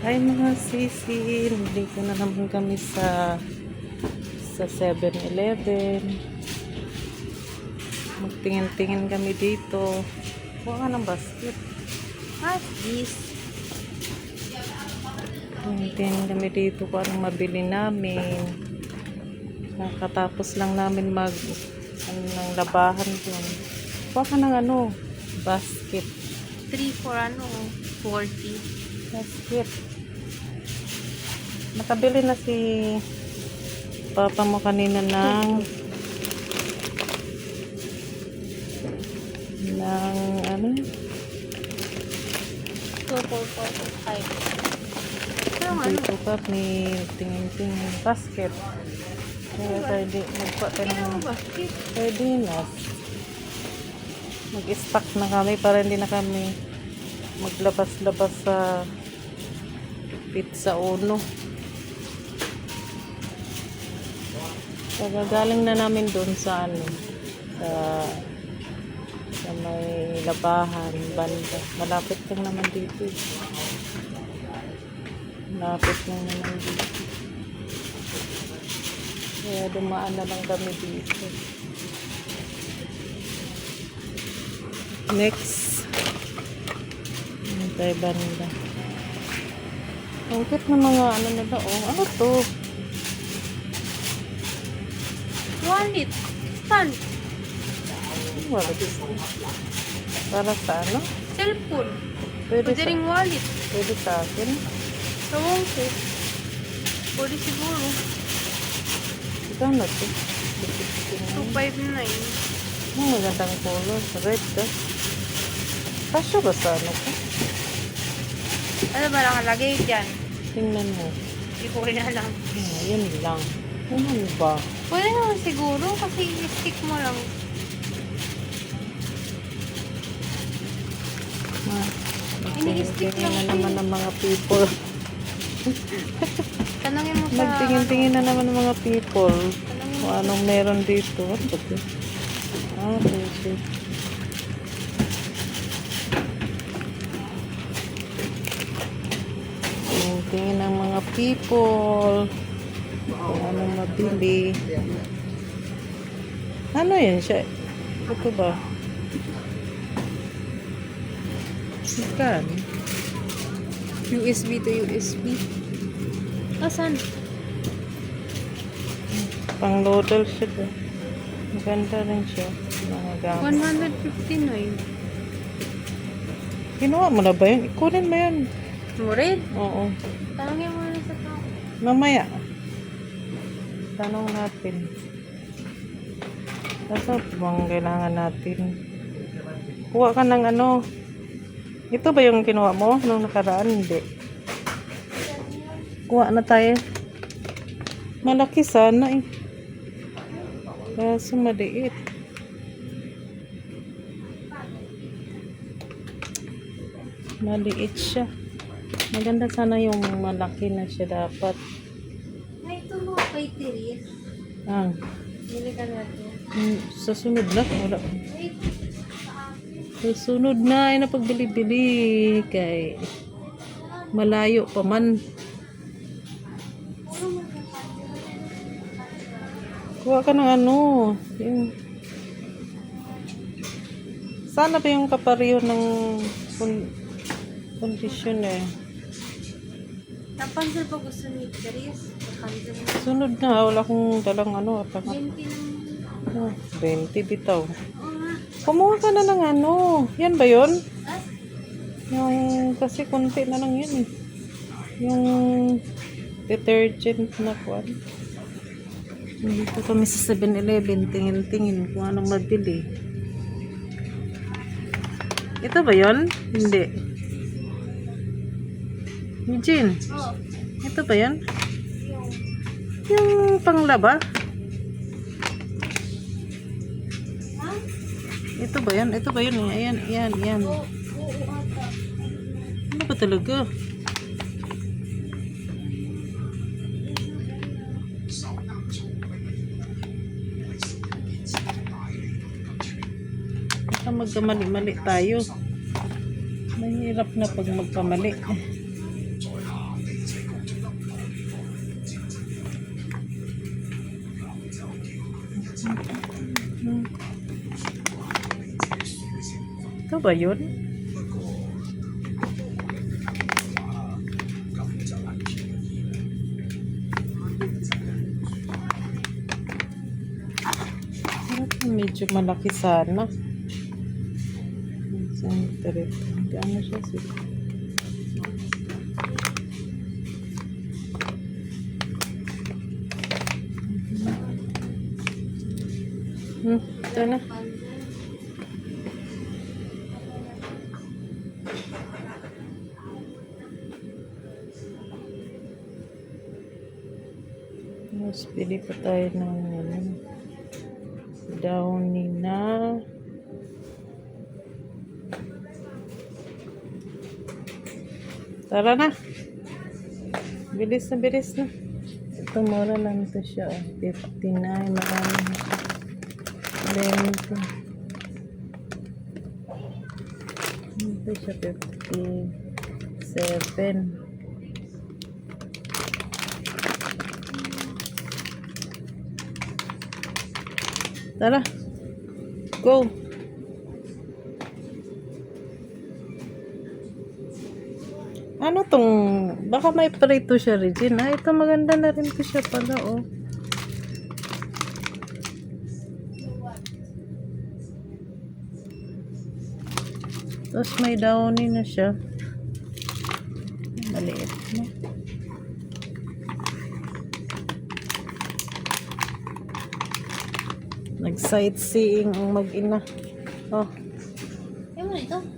Hi mga sisi, nandito na naman kami sa 7-Eleven. Magtingin-tingin kami dito. Kuha ka ng basket. Yes. Tingin kami dito kung anong mabili namin. Nakatapos lang namin ng labahan dun. Kuha ka ng basket. 3 for 40. Basket. Nakabili na si papa mo kanina ng 2 for 45. dito pa may tingin-tingin basket. Kaya pwede magpatay ng Basket. pwede na mag-stock na kami para hindi na kami maglabas-labas sa Pizza Uno. Kagagaling na namin doon sa sa may labahan banda. Malapit lang naman dito. Malapit lang naman dito. Kaya dumaan na lang kami dito. Next. Tayo banda. Ang cute na mga nila. Ano to? Wallet. Stand. Wala dito. Para sa ano? Cellphone. Pwede Pwede ring wallet. pwede sa akin. Tawang ko. Pwede siguro. Ikaw na to. 259. Ang magandang color. Red ka. Kasya ba sa ano ko? Ano ba nakalagay dyan? Tingnan mo. Hindi ko rin alam. Yan lang. Ano ba? Pwede naman siguro kasi i-stick mo lang. Ini-stick lang Nagtingin na naman ng mga people. Tanongin mo sa... Nagtingin-tingin na naman ng mga people. Tanongin mo Kung anong meron dito. Ano ba ito? Okay. Tingin ng mga people. Kung anong mabili. Ano yan siya? Ito ba? Ikan. USB to USB. Asan? Pang noodle siya ba? Maganda rin siya. Mga gamit. 159. Ginawa mo na ba yun? Ikunin mo yun. Murid? Oo. Tanongin mo na sa tao. Mamaya. Tanong natin. Kasi bang kailangan natin? Kuha ka ng ano. Ito ba yung kinuha mo nung nakaraan? Hindi. Kuha na tayo. Malaki sana eh. Kaso maliit. Maliit siya. Maganda sana yung malaki na siya dapat. May tulo kay Tiris. Ah. Bili ka natin. Sa sunod na. Wala. Wait. Sa sunod na ay napagbili-bili kay malayo pa man. Kuha ka ng ano. Yung... Sana ba yung kapareho ng kondisyon eh. Napansin pa gusto ni Tiris. Napansin mo. Sunod na. Wala akong dalang ano. 20 ng... 20 bitaw. Oo nga. Kumuha ka na ng ano. Yan ba yun? Ah? Yung kasi konti na lang yun eh. Yung detergent na kuwan. Dito kami sa 7-Eleven. Tingin-tingin kung anong mabili. Ito ba yun? Hindi. Eugene, Oo. ito ba yun? Yung... Yung panglaba? Ha? Ito ba yun? Ito ba yun? Ayan, ayan, ayan. Oo ata. Ano ba talaga? Baka magkamali-mali tayo. Mahirap na pag magkamali. ba yun? Medyo malaki sana. Gano'n siya siya. Ito na. Mas pili pa tayo ng downy na tara na. Bilis na, bilis na. Ito mura lang ito siya. 59. Marami na siya. 20. Ito siya 57. Tara. Go. Ano tong, baka may prito siya, Regina. Ito maganda na rin to siya pala, oh. Tapos may downy na siya. Maliit na. Nag-sightseeing ang mag-ina. Oh. Yung mo ito?